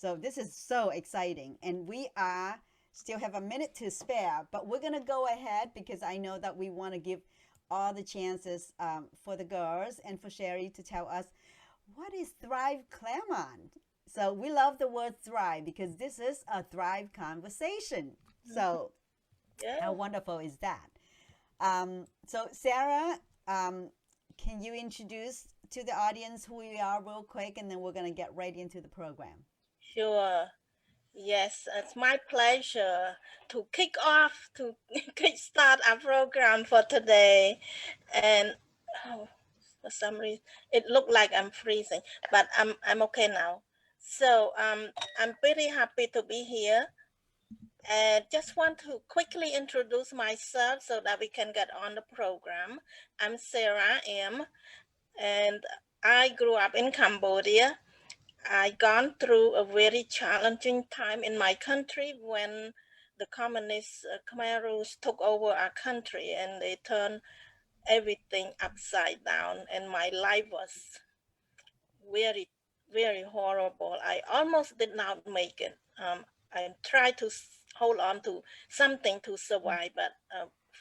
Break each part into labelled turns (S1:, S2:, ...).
S1: So this is so exciting. And we are still have a minute to spare, but we're going to go ahead because I know that we want to give all the chances for the girls and for Sheri to tell us what is Thrive Clermont. So we love the word thrive because this is a thrive conversation. So how
S2: Yeah,
S1: wonderful is that? So Sarah, can you introduce to the audience who we are real quick, and then we're going to get right into the program.
S2: sure. Yes, it's my pleasure to kick off, to kick start our program for today. And oh, for some reason, it looked like I'm freezing, but I'm okay now. So I'm pretty happy to be here, and just want to quickly introduce myself so that we can get on the program. I'm Sarah M, and I grew up in Cambodia. I gone through a very challenging time in my country when the communist Khmer Rouge took over our country and they turned everything upside down, and my life was very, very horrible. I almost did not make it. I tried to hold on to something to survive, but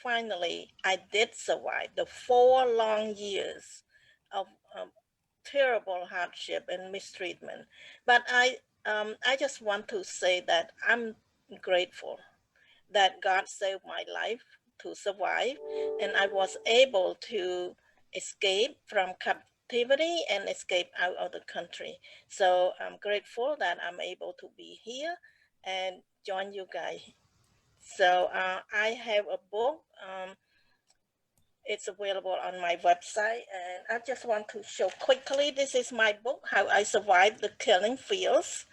S2: finally I did survive the 4 long years of um, terrible hardship and mistreatment. But I just want to say that I'm grateful that God saved my life to survive, and I was able to escape from captivity and escape out of the country. So I'm grateful that I'm able to be here and join you guys. So I have a book. It's available on my website, and I just want to show quickly. This is my book, How I Survived the Killing Fields,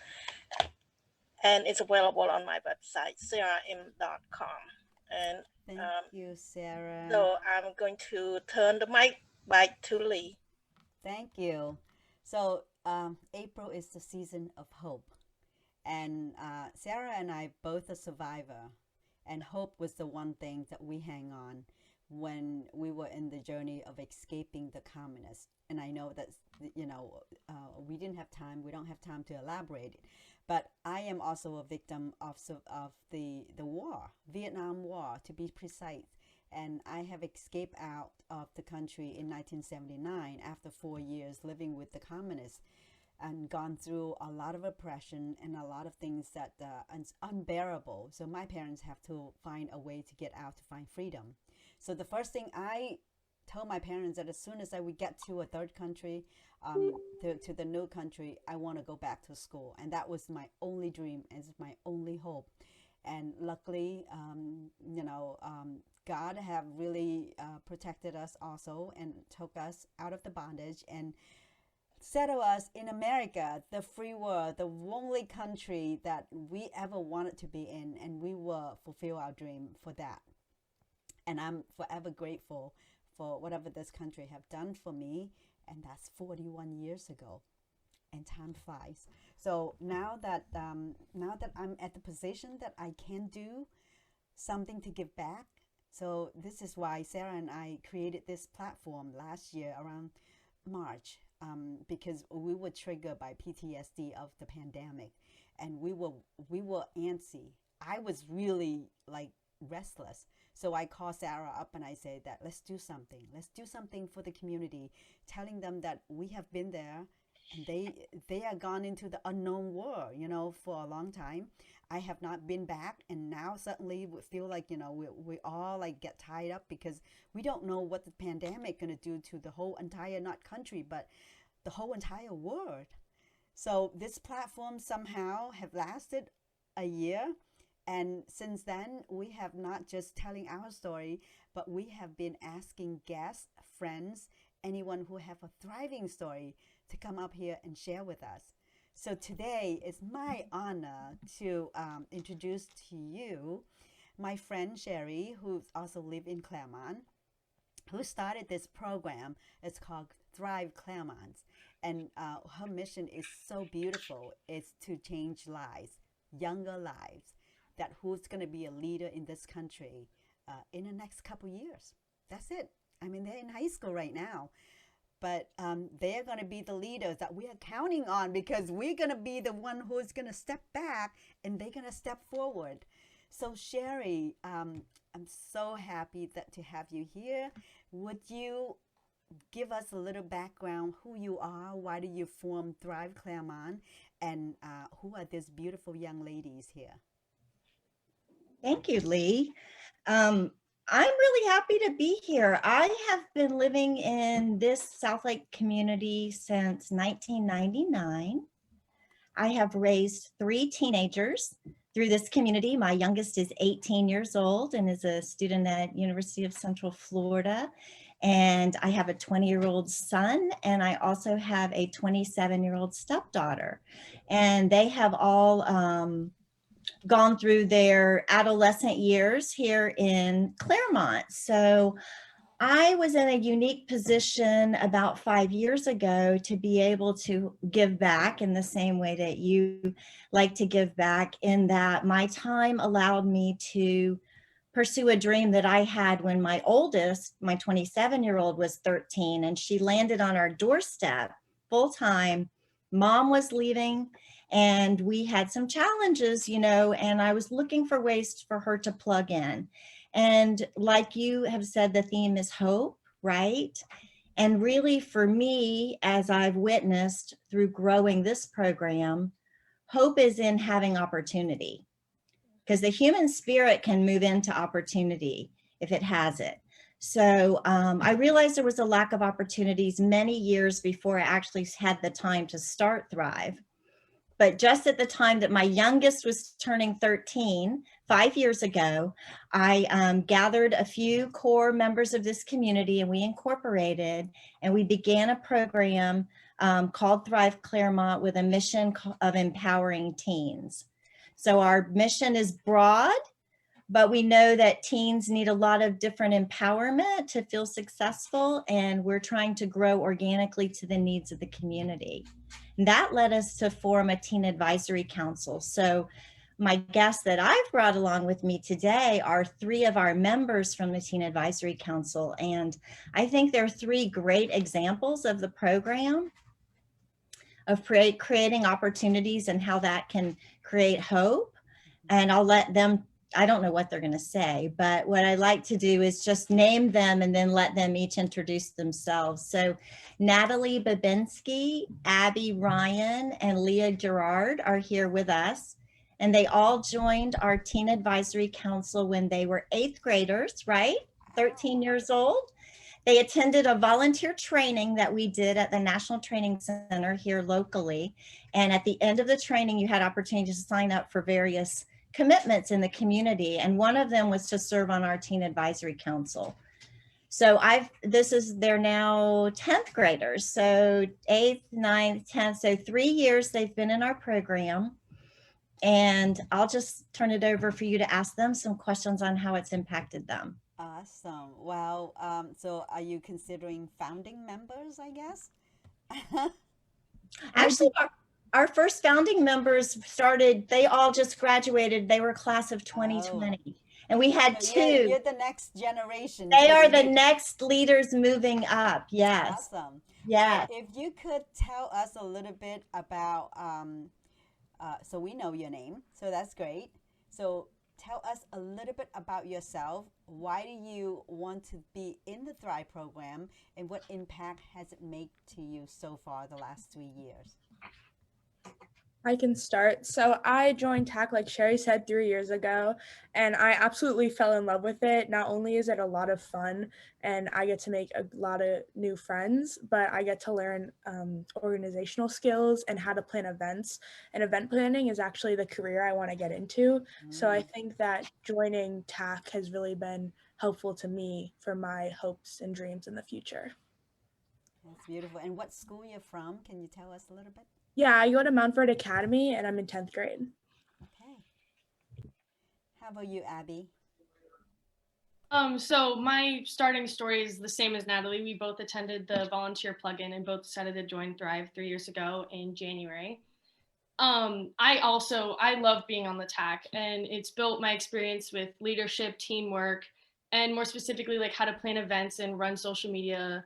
S2: and it's available on my website, sarahim.com. And
S1: Thank
S2: um,
S1: you, Sarah.
S2: so I'm going to turn the mic back to Lee.
S1: Thank you. So, April is the season of hope. And Sarah and I both a survivor. And hope was the one thing that we hang on when we were in the journey of escaping the communists. And I know that, we didn't have time, we don't have time to elaborate it. But I am also a victim of the war, Vietnam War, to be precise. And I have escaped out of the country in 1979 after 4 years living with the communists and gone through a lot of oppression and a lot of things that is unbearable. So my parents have to find a way to get out to find freedom. So the first thing I told my parents that as soon as I would get to a third country, to the new country, I want to go back to school, and that was my only dream and my only hope. And luckily, God have really protected us also and took us out of the bondage and settle us in America, the free world, the only country that we ever wanted to be in, and we will fulfill our dream for that. And I'm forever grateful for whatever this country have done for me, and that's 41 years ago. And time flies. So now that I'm at the position that I can do something to give back, so this is why Sarah and I created this platform last year around March, because we were triggered by PTSD of the pandemic, and we were antsy. I was really like restless. So I called Sarah up and I said that let's do something. Let's do something for the community, telling them that we have been there and they are gone into the unknown world, for a long time. I have not been back, and now suddenly we feel like we all like get tied up because we don't know what the pandemic going to do to the whole entire not country but the whole entire world. So this platform somehow have lasted a year, and since then we have not just telling our story, but we have been asking guests, friends, anyone who have a thriving story to come up here and share with us. So today is my honor to introduce to you my friend Sheri, who also live in Claremont, who started this program. It's called Thrive Clermont. And her mission is so beautiful. It's to change lives, younger lives, that who's going to be a leader in this country in the next couple years. That's it. I mean, they're in high school right now. but they're going to be the leaders that we are counting on, because we're going to be the one who's going to step back and they're going to step forward. So Sheri, I'm so happy to have you here. Would you give us a little background, who you are, why do you form Thrive Clermont, and who are these beautiful young ladies here?
S3: Thank you, Lee. I'm really happy to be here. I have been living in this South Lake community since 1999. I have raised 3 teenagers through this community. My youngest is 18 years old and is a student at University of Central Florida. And I have a 20-year-old son, and I also have a 27-year-old stepdaughter. And they have all gone through their adolescent years here in Clermont. So I was in a unique position about 5 years ago to be able to give back in the same way that you like to give back, in that my time allowed me to pursue a dream that I had when my oldest, my 27-year-old, was 13, and she landed on our doorstep full time. Mom was leaving, and we had some challenges, and I was looking for ways for her to plug in. And like you have said, the theme is hope, right? And really for me, as I've witnessed through growing this program, hope is in having opportunity, because the human spirit can move into opportunity if it has it. So I realized there was a lack of opportunities many years before I actually had the time to start Thrive. But just at the time that my youngest was turning 13, 5 years ago, I gathered a few core members of this community, and we incorporated, and we began a program called Thrive Clermont, with a mission of empowering teens. So our mission is broad, but we know that teens need a lot of different empowerment to feel successful, and we're trying to grow organically to the needs of the community. And that led us to form a teen advisory council. So my guests that I've brought along with me today are 3 of our members from the Teen Advisory Council. And I think they're 3 great examples of the program, of creating opportunities and how that can create hope. And I'll let them, I don't know what they're going to say, but what I like to do is just name them and then let them each introduce themselves. So Natalie Babinski, Abi Ryan, and Leah Guerard are here with us. And they all joined our Teen Advisory Council when they were 8th graders, right? 13 years old. They attended a volunteer training that we did at the National Training Center here locally. And at the end of the training, you had opportunities to sign up for various commitments in the community. And one of them was to serve on our Teen Advisory Council. So they're now 10th graders. So 8th, 9th, 10th. So 3 years they've been in our program. And I'll just turn it over for you to ask them some questions on how it's impacted them.
S1: Awesome. Wow. So are you considering founding members, I guess?
S3: Actually, our first founding members they all just graduated. They were class of 2020. Oh. And we had
S1: so
S3: 2.
S1: You're the next generation.
S3: They are the next leaders moving up. Yes.
S1: Awesome.
S3: Yes.
S1: So if you could tell us a little bit about, so we know your name, so that's great. So tell us a little bit about yourself. Why do you want to be in the Thrive program, and what impact has it made to you so far the last 3 years?
S4: I can start. So I joined TAC, like Sheri said, 3 years ago, and I absolutely fell in love with it. Not only is it a lot of fun and I get to make a lot of new friends, but I get to learn organizational skills and how to plan events. And event planning is actually the career I want to get into. So I think that joining TAC has really been helpful to me for my hopes and dreams in the future.
S1: That's beautiful. And what school you're from? Can you tell us a little bit?
S4: Yeah, I go to Mountford Academy and I'm in 10th grade.
S1: Okay. How about you, Abi?
S5: So my starting story is the same as Natalie. We both attended the volunteer plug-in and both decided to join Thrive 3 years ago in January. I love being on the TAC, and it's built my experience with leadership, teamwork, and more specifically, like how to plan events and run social media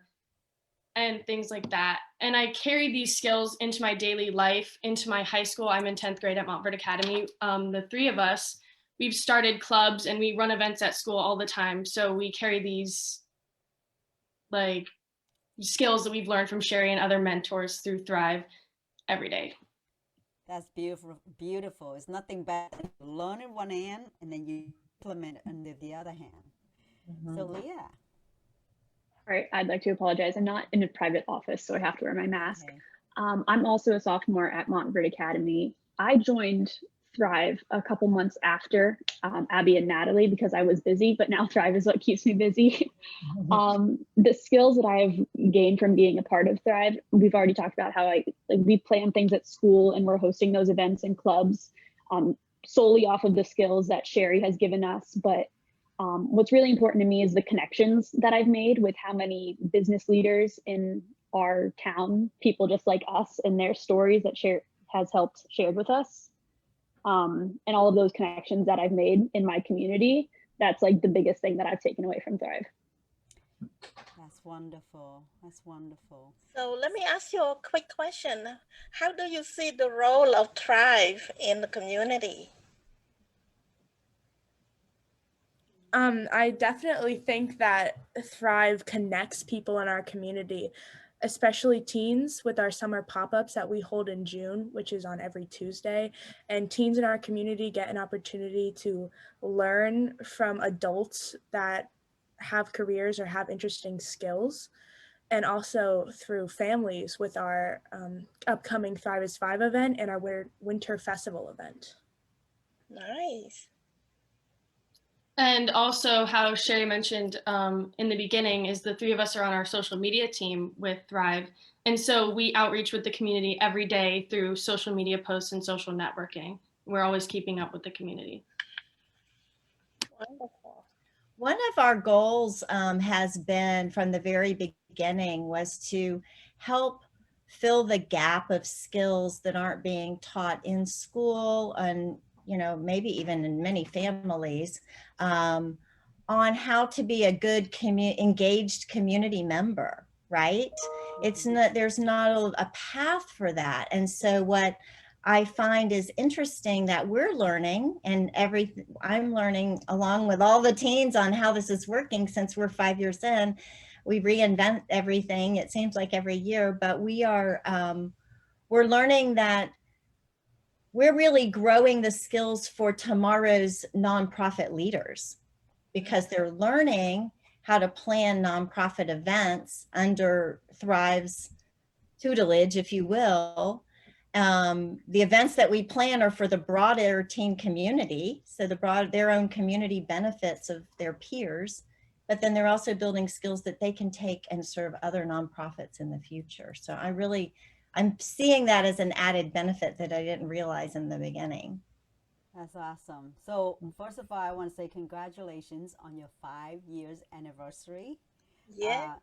S5: and things like that. And I carry these skills into my daily life, into my high school. I'm in 10th grade at Montverde Academy. The three of us, we've started clubs and we run events at school all the time. So we carry these like skills that we've learned from Sheri and other mentors through Thrive every day.
S1: That's beautiful. Beautiful. It's nothing better than you learn in one hand and then you implement it under the other hand. So Leah.
S6: All right, I'd like to apologize. I'm not in a private office, so I have to wear my mask.
S1: Okay.
S6: I'm also a sophomore at Montverde Academy. I joined Thrive a couple months after Abi and Natalie because I was busy, but now Thrive is what keeps me busy. The skills that I have gained from being a part of Thrive, we've already talked about how we plan things at school and we're hosting those events and clubs solely off of the skills that Sheri has given us. But what's really important to me is the connections that I've made with how many business leaders in our town, people just like us, and their stories that has helped shared with us. And all of those connections that I've made in my community, that's like the biggest thing that I've taken away from Thrive.
S1: That's wonderful. That's wonderful.
S2: So let me ask you a quick question. How do you see the role of Thrive in the community?
S4: I definitely think that Thrive connects people in our community, especially teens, with our summer pop-ups that we hold in June, which is on every Tuesday. And teens in our community get an opportunity to learn from adults that have careers or have interesting skills. And also through families with our upcoming Thrive is 5 event and our winter festival event.
S2: Nice.
S5: And also how Sheri mentioned in the beginning is the three of us are on our social media team with Thrive. And so we outreach with the community every day through social media posts and social networking. We're always keeping up with the community.
S2: Wonderful.
S3: One of our goals has been from the very beginning was to help fill the gap of skills that aren't being taught in school and maybe even in many families on how to be a good engaged community member, right? It's not, there's not a path for that. And so what I find is interesting that we're learning and I'm learning along with all the teens on how this is working since we're 5 years in. We reinvent everything, it seems like every year, but we're learning that we're really growing the skills for tomorrow's nonprofit leaders because they're learning how to plan nonprofit events under Thrive's tutelage, if you will. The events that we plan are for the broader teen community, so their own community benefits of their peers, but then they're also building skills that they can take and serve other nonprofits in the future. So I'm seeing that as an added benefit that I didn't realize in the beginning.
S1: That's awesome. So first of all, I want to say congratulations on your 5 years anniversary.
S2: Yeah.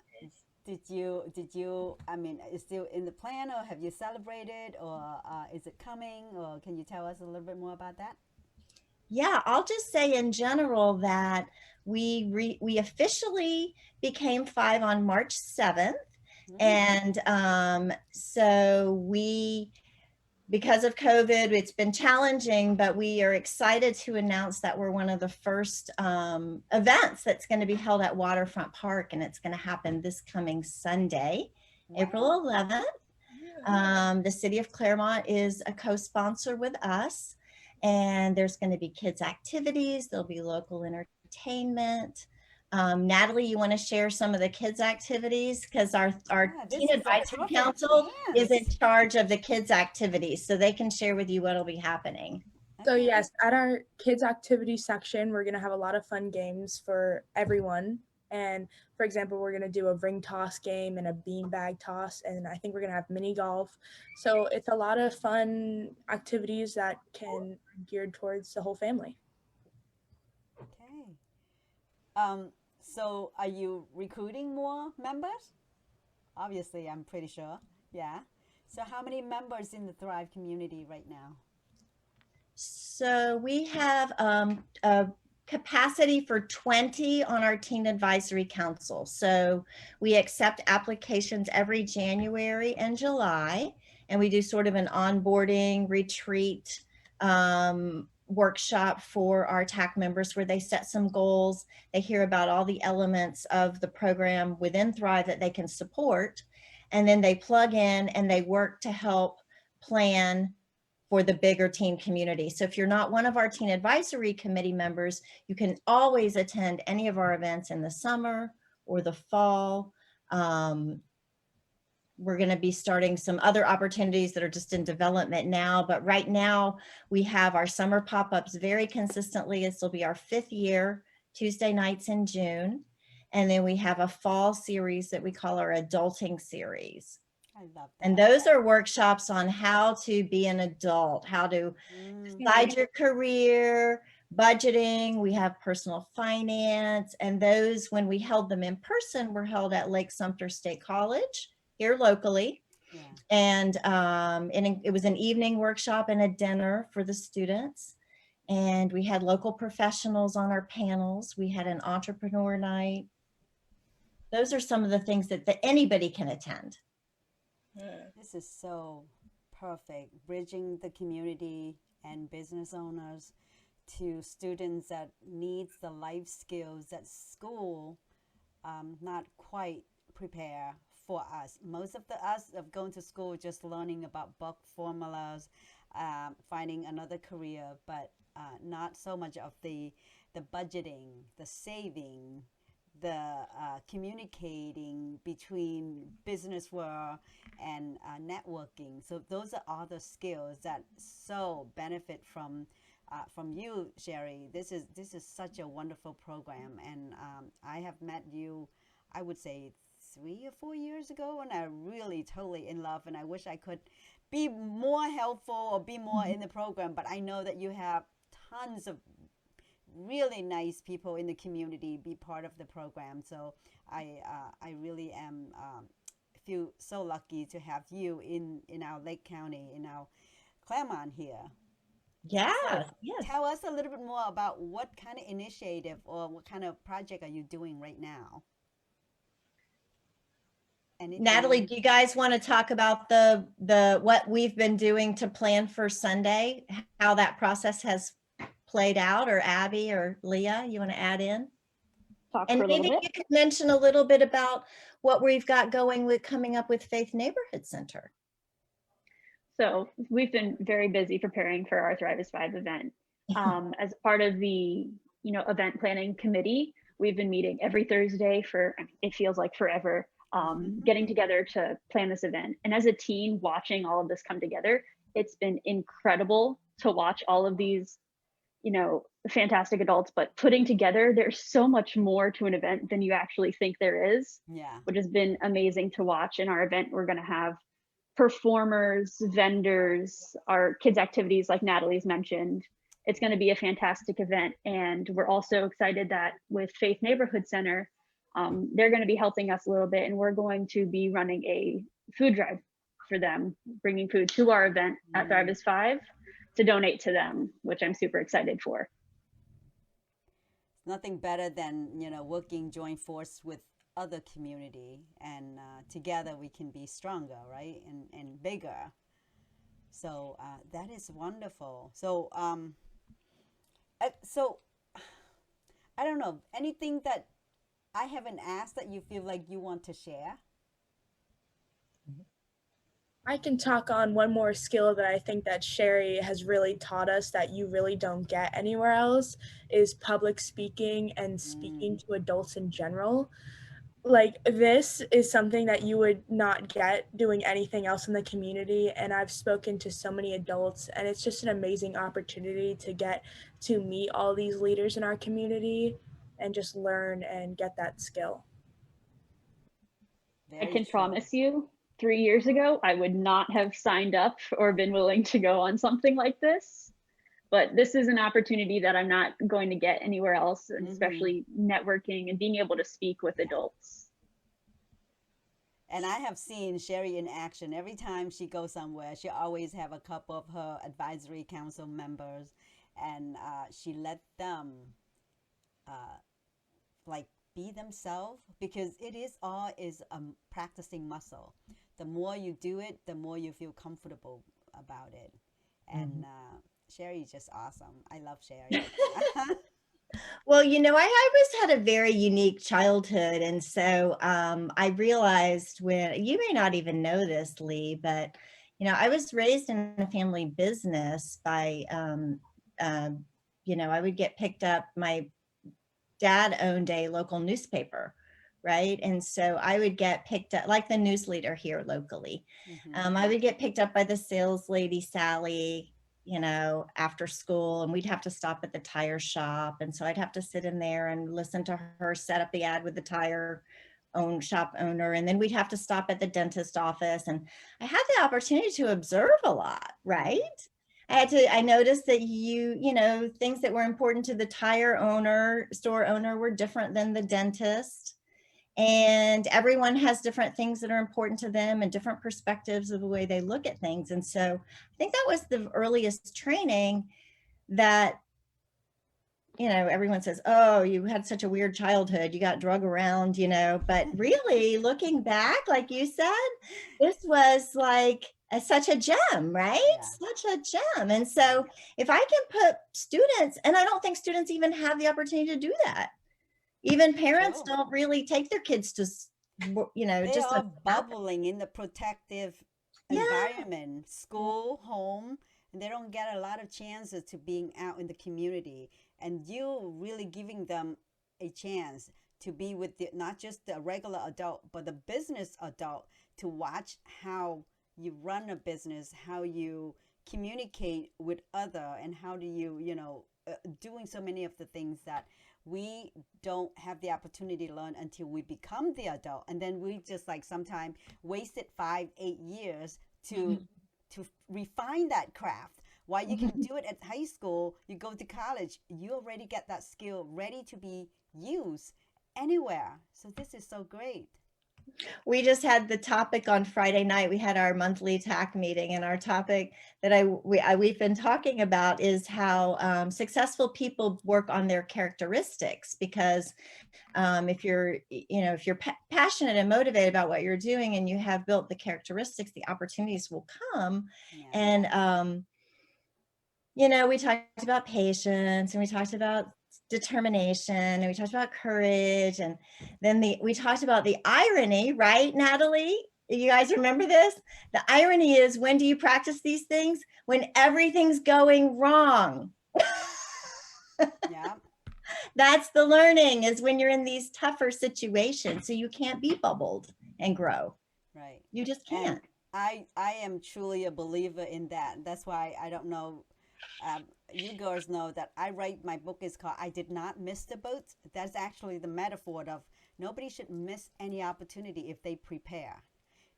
S1: Did you, I mean, is still in the plan or have you celebrated or is it coming or can you tell us a little bit more about that?
S3: Yeah, I'll just say in general that we officially became 5 on March 7th. And so because of COVID, it's been challenging, but we are excited to announce that we're one of the first events that's going to be held at Waterfront Park, and it's going to happen this coming Sunday, April 11th. The City of Clermont is a co-sponsor with us, and there's going to be kids' activities, there'll be local entertainment. Natalie, you want to share some of the kids' activities? Because our Teen Advisory Council is in charge of the kids' activities, so they can share with you what will be happening.
S4: So yes, at our kids' activity section, we're going to have a lot of fun games for everyone. And for example, we're going to do a ring toss game and a beanbag toss, and I think we're going to have mini golf. So it's a lot of fun activities that can be geared towards the whole family.
S1: Okay. So are you recruiting more members? Obviously, I'm pretty sure. Yeah. So how many members in the Thrive community right now?
S3: So we have capacity for 20 on our teen advisory council. So we accept applications every January and July, and we do sort of an onboarding retreat workshop for our TAC members where they set some goals. They hear about all the elements of the program within Thrive that they can support, and then they plug in and they work to help plan for the bigger teen community. So if you're not one of our teen advisory committee members, you can always attend any of our events in the summer or the fall. We're going to be starting some other opportunities that are just in development now, but right now we have our summer pop-ups very consistently. This will be our 5th year, Tuesday nights in June. And then we have a fall series that we call our adulting series.
S1: I love that.
S3: And those are workshops on how to be an adult, how to decide your career, budgeting. We have personal finance, and those, when we held them in person, were held at Lake Sumter State College here locally.
S1: Yeah.
S3: And it was an evening workshop and a dinner for the students. And we had local professionals on our panels. We had an entrepreneur night. Those are some of the things that anybody can attend.
S1: This is so perfect, bridging the community and business owners to students that needs the life skills that school not quite prepare for us. Most of us of going to school just learning about book formulas, finding another career, but not so much of the budgeting, the saving, the communicating between business world and networking. So those are all the skills that so benefit from you, Sheri. This is such a wonderful program, and I have met you, I would say 3 or 4 years ago, and I really totally in love, and I wish I could be more helpful or be more in the program, but I know that you have tons of really nice people in the community be part of the program. So I really am feel so lucky to have you in our Lake County, in our Clermont here.
S3: Yeah.
S1: So
S3: Yes.
S1: tell us a little bit more about what kind of initiative or what kind of project are you doing right now? Anything?
S3: Natalie, do you guys want to talk about the what we've been doing to plan for Sunday, how that process has played out, or Abby or Leah, you want to add in?
S6: Talk
S3: And
S6: for a little
S3: maybe
S6: bit.
S3: you could mention a little bit about what we've got going with coming up with Faith Neighborhood Center.
S6: So we've been very busy preparing for our Thrive as 5 event. As part of the event planning committee, we've been meeting every Thursday for, it feels like forever, getting together to plan this event. And as a teen, watching all of this come together, it's been incredible to watch all of these fantastic adults, but putting together, there's so much more to an event than you actually think there is.
S1: Yeah.
S6: Which has been amazing to watch. In our event, we're going to have performers, vendors, our kids activities like Natalie's mentioned. It's going to be a fantastic event. And we're also excited that with Faith Neighborhood Center, they're going to be helping us a little bit, and we're going to be running a food drive for them, bringing food to our event at Thrive as 5 to donate to them, which I'm super excited for.
S1: Nothing better than working joint force with other community, and together we can be stronger, right, and bigger. So that is wonderful. So so I don't know, anything that I haven't asked that you feel like you want to share?
S4: I can talk on one more skill that I think that Sheri has really taught us that you really don't get anywhere else, is public speaking and speaking to adults in general. Like, this is something that you would not get doing anything else in the community. And I've spoken to so many adults, and it's just an amazing opportunity to get to meet all these leaders in our community and just learn and get that skill.
S1: Very
S6: I can
S1: true.
S6: promise you, 3 years ago, I would not have signed up or been willing to go on something like this. But this is an opportunity that I'm not going to get anywhere else, and especially networking and being able to speak with adults.
S1: And I have seen Sheri in action. Every time she goes somewhere, she always have a couple of her advisory council members, and she let them like be themselves, because it is all is practicing muscle. The more you do it, the more you feel comfortable about it. And Sheri is just awesome. I love Sheri.
S3: Well, you know, I always had a very unique childhood. And so I realized when, you may not even know this, Lee, but, you know, I was raised in a family business by, you know, I would get picked up. My dad owned a local newspaper, right? And so I would get picked up, like the news leader here locally. I would get picked up by the sales lady, Sally, you know, after school, and we'd have to stop at the tire shop. And so I'd have to sit in there and listen to her set up the ad with the tire shop owner. And then we'd have to stop at the dentist office. And I had the opportunity to observe a lot, right? I noticed that you know, things that were important to the tire owner, store owner, were different than the dentist. And everyone has different things that are important to them and different perspectives of the way they look at things. And so I think that was the earliest training that, you know, everyone says, oh, you had such a weird childhood, you got drug around, you know, but really looking back, like you said, this was like such a gem, right?
S1: Yeah.
S3: Such a gem. And so if I can put students, and I don't think students even have the opportunity to do that. Even parents don't really take their kids to, you know,
S1: they
S3: just
S1: are bubbling in the protective
S3: Yeah.
S1: environment, school, home, and they don't get a lot of chances to being out in the community. And you really giving them a chance to be with not just the regular adult, but the business adult, to watch how you run a business, how you communicate with other, and how do you, you know, doing so many of the things that we don't have the opportunity to learn until we become the adult. And then we just like sometimes wasted 5-8 years to refine that craft. While you can do it at high school, you go to college, you already get that skill ready to be used anywhere. So this is so great. We just had the topic on Friday night. We had our monthly TAC meeting, and our topic that we've been talking about is how successful people work on their characteristics. Because if you're, you know, if you're passionate and motivated about what you're doing, and you have built the characteristics, the opportunities will come. And you know, we talked about patience, and we talked about determination, and we talked about courage, and then we talked about the irony, right, Natalie? You guys remember this? The irony is, when do you practice these things? When everything's going wrong. Yeah. That's the learning, is when you're in these tougher situations. So you can't be bubbled and grow. Right. You just can't. And I am truly a believer in that. That's why I don't know. You girls know that I write, my book is called I Did Not Miss the Boat. That's actually the metaphor of nobody should miss any opportunity if they prepare.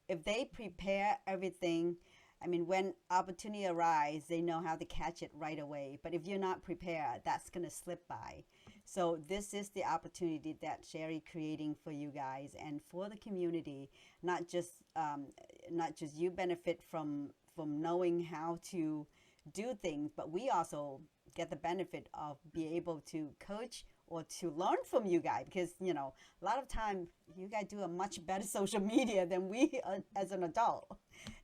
S1: If they prepare everything, I mean, when opportunity arises, they know how to catch it right away. But if you're not prepared, that's going to slip by. So this is the opportunity that Sheri creating for you guys and for the community. Not just you benefit from knowing how to do things, but we also get the benefit of be able to coach or to learn from you guys, because you know, a lot of time you guys do a much better social media than we as an adult,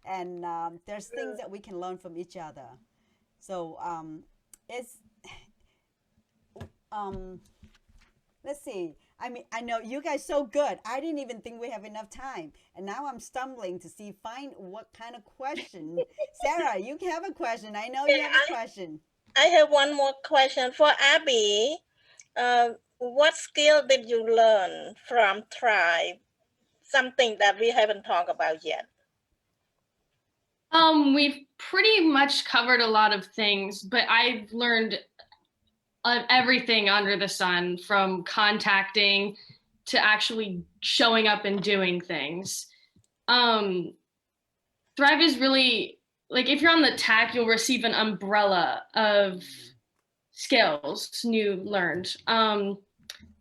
S1: and there's things that we can learn from each other. So it's let's see, I mean, I know you guys so good. I didn't even think we have enough time. And now I'm stumbling to find what kind of question. Sarah, you have a question. I know you have a question.
S2: I have one more question for Abi. What skill did you learn from Thrive? Something that we haven't talked about yet.
S5: We've pretty much covered a lot of things, but I've learned everything under the sun, from contacting to actually showing up and doing things. Thrive is really, like, if you're on the TAC, you'll receive an umbrella of skills you learned.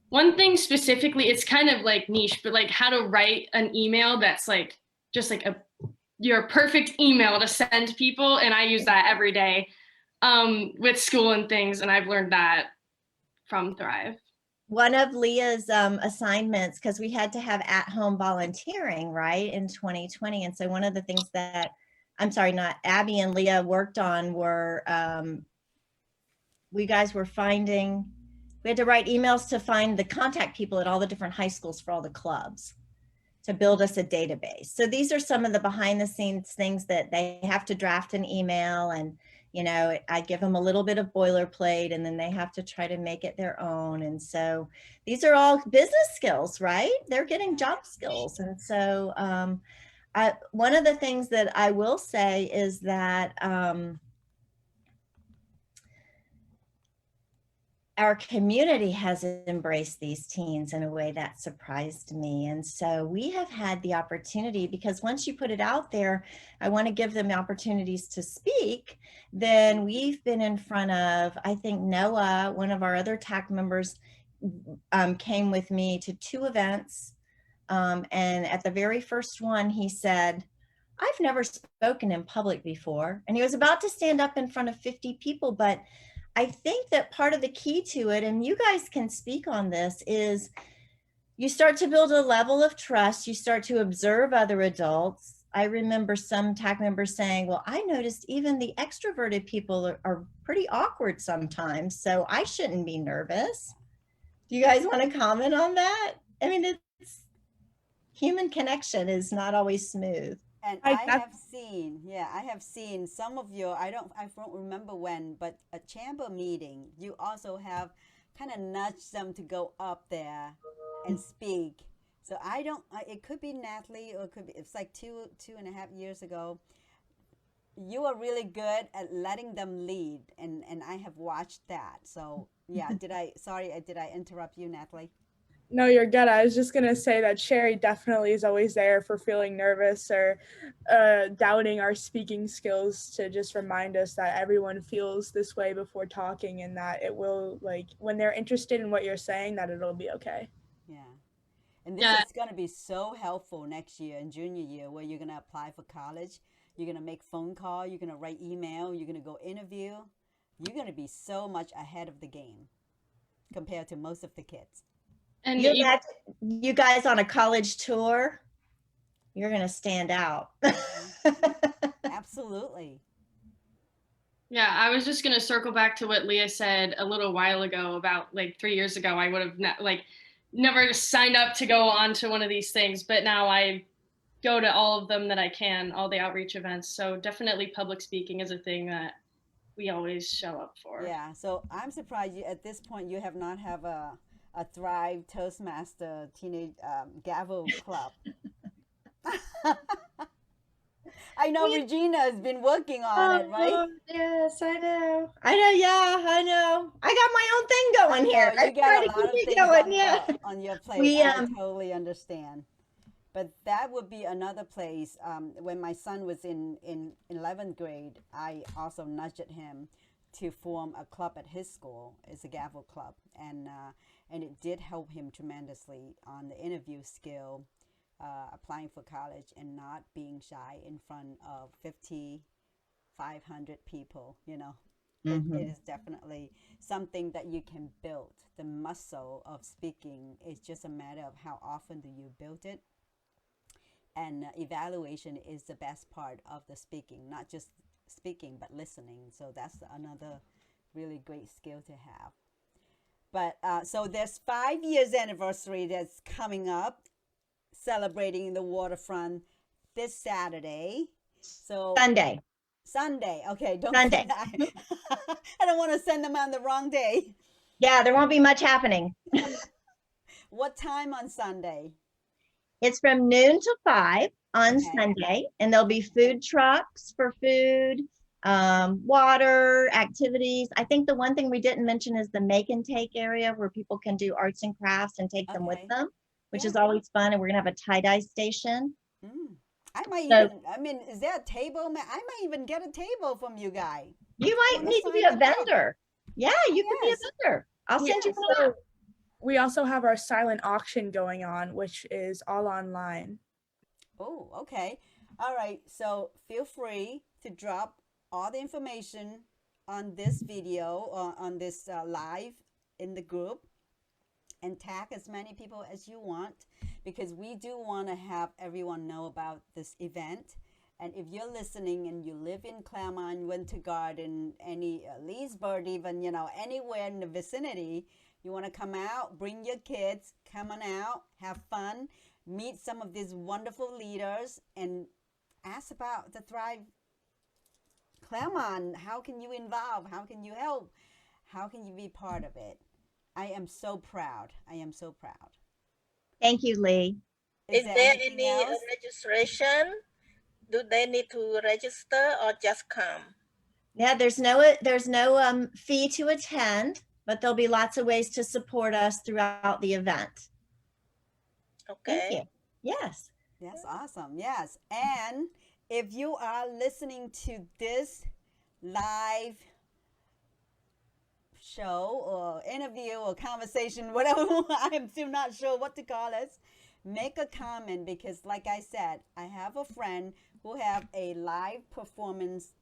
S5: One thing specifically, it's kind of like niche, but like how to write an email that's like just like your perfect email to send people. And I use that every day with school and things. And I've learned that from Thrive.
S3: one of Leah's assignments, because we had to have at-home volunteering, right, in 2020. And so one of the things that, I'm sorry, not Abby and Leah worked on were, we guys were finding, we had to write emails to find the contact people at all the different high schools for all the clubs to build us a database. So these are some of the behind the scenes things that they have to draft an email, and you know, I give them a little bit of boilerplate and then they have to try to make it their own. And so these are all business skills, right? They're getting job skills. And so one of the things that I will say is that our community has embraced these teens in a way that surprised me. And so we have had the opportunity, because once you put it out there, I want to give them the opportunities to speak. Then we've been in front of, I think Noah, one of our other TAC members, came with me to 2 events. And at the very first one, he said, I've never spoken in public before. And he was about to stand up in front of 50 people, but I think that part of the key to it, and you guys can speak on this, is you start to build a level of trust. You start to observe other adults. I remember some TAC members saying, well, I noticed even the extroverted people are pretty awkward sometimes, so I shouldn't be nervous. Do you guys want to comment on that? I mean, it's human connection is not always smooth.
S1: And I have seen some of your, I don't remember when, but a chamber meeting, you also have kind of nudged them to go up there and speak. So it could be Natalie, or it could be, it's like two and a half years ago. You are really good at letting them lead, and I have watched that. So yeah, did I interrupt you, Natalie?
S4: No, you're good. I was just going to say that Sheri definitely is always there for feeling nervous or doubting our speaking skills, to just remind us that everyone feels this way before talking, and that it will, like, when they're interested in what you're saying, that it'll be okay.
S1: Yeah. And this is going to be so helpful next year in junior year, where you're going to apply for college. You're going to make phone call. You're going to write email. You're going to go interview. You're going to be so much ahead of the game compared to most of the kids.
S5: And
S3: you guys on a college tour, you're going to stand out.
S1: Absolutely.
S5: Yeah, I was just going to circle back to what Leah said a little while ago about, like, 3 years ago, I would have never signed up to go on to one of these things, but now I go to all of them that I can, all the outreach events. So definitely public speaking is a thing that we always show up for.
S1: Yeah, so I'm surprised at this point you have not have a Thrive Toastmaster teenage gavel club. I know Regina has been working on it, right?
S3: Yes, I know. Yeah, I know. I got my own thing going here.
S1: You got a lot of things on your plate. I totally understand. But that would be another place. When my son was in 11th grade, I also nudged him to form a club at his school. It's a gavel club, and it did help him tremendously on the interview skill, applying for college and not being shy in front of 500 people. You know, it is definitely something that you can build. The muscle of speaking is just a matter of how often do you build it. And evaluation is the best part of the speaking, not just speaking, but listening. So that's another really great skill to have. But so there's 5 years anniversary that's coming up, celebrating the waterfront this Saturday. So Sunday. Okay, Sunday. I don't want to send them on the wrong day.
S3: Yeah, there won't be much happening.
S1: What time on Sunday?
S3: It's from noon to 5 on Sunday, and there'll be food trucks for food, water, activities. I think the one thing we didn't mention is the make and take area, where people can do arts and crafts and take them with them, which is always fun. And we're gonna have a tie-dye station.
S1: I might even, is there a table? I might even get a table from you guys.
S3: You might need to be a vendor. Yeah, you could be a vendor. I'll send you one.
S4: We also have our silent auction going on, which is all online.
S1: Oh, okay. All right. So feel free to drop all the information on this video or on this live in the group. and tag as many people as you want, because we do want to have everyone know about this event. And if you're listening and you live in Clermont, Winter Garden, any Leesburg, even, you know, anywhere in the vicinity, you want to come out, bring your kids, come on out, have fun, meet some of these wonderful leaders, and ask about the Thrive Clermont. How can you involve? How can you help? How can you be part of it? I am so proud. I am so proud.
S3: Thank you, Lee.
S2: Is there
S1: anything
S2: any
S1: else?
S2: registration? Do they need to register or just come?
S3: Yeah, there's no fee to attend, but there'll be lots of ways to support us throughout the event.
S2: Okay.
S3: Thank you. Yes.
S1: That's awesome. Yes. And if you are listening to this live show or interview or conversation, whatever, I'm still not sure what to call it, make a comment, because like I said, I have a friend who have a live performance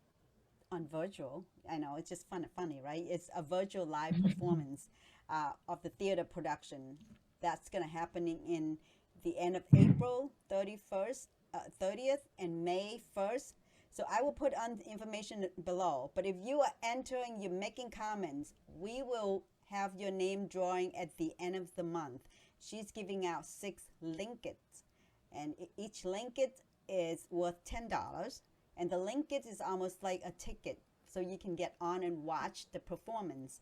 S1: on virtual. I know it's just funny, right? It's a virtual live performance of the theater production that's going to happen in the end of April 30th and May 1st. So I will put on the information below. But if you are entering, you're making comments, we will have your name drawing at the end of the month. She's giving out 6 linkets, and each linket is worth $10. And the linket is almost like a ticket, so you can get on and watch the performance.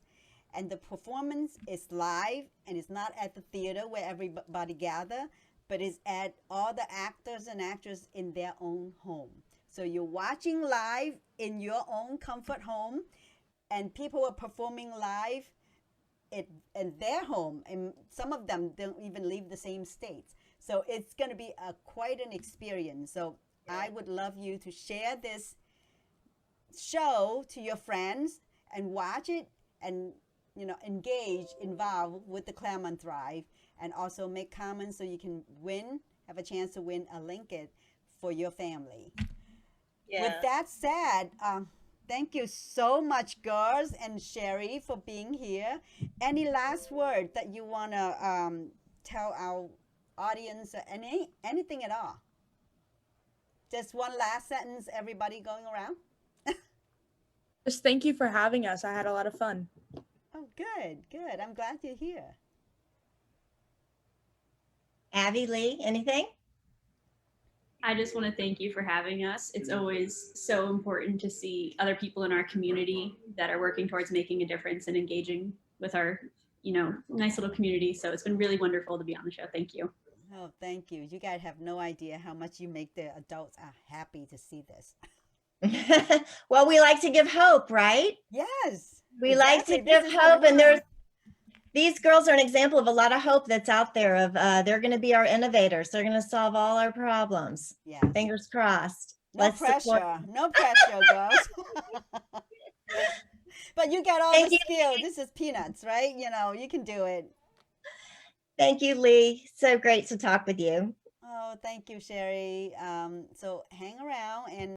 S1: And the performance is live, and it's not at the theater where everybody gather, but it's at all the actors and actresses in their own home. So you're watching live in your own comfort home, and people are performing live in their home, and some of them don't even leave the same states. So it's going to be quite an experience. So I would love you to share this show to your friends and watch it, and engage, involve with the Clermont Thrive, and also make comments so you can have a chance to win a linket for your family.
S2: Yeah.
S1: With that said, thank you so much, girls and Sheri, for being here. Any last word that you want to tell our audience, anything at all? Just one last sentence, everybody going around.
S4: Just thank you for having us. I had a lot of fun.
S1: Oh, good. I'm glad you're here.
S3: Abby, Lee, anything?
S6: I just want to thank you for having us. It's always so important to see other people in our community that are working towards making a difference and engaging with our, nice little community. So it's been really wonderful to be on the show. Thank you.
S1: Oh, thank you. You guys have no idea how much you make the adults are happy to see this.
S3: Well, we like to give hope, right?
S1: Yes.
S3: We
S1: exactly.
S3: like to give hope, and these girls are an example of a lot of hope that's out there. They're going to be our innovators. They're going to solve all our problems.
S1: Yeah.
S3: Fingers crossed.
S1: No pressure. No pressure, girls. But you got all the skill. This is peanuts, right? You can do it.
S3: Thank you, Lee. So great to talk with you.
S1: Oh, thank you, Sheri. So hang around and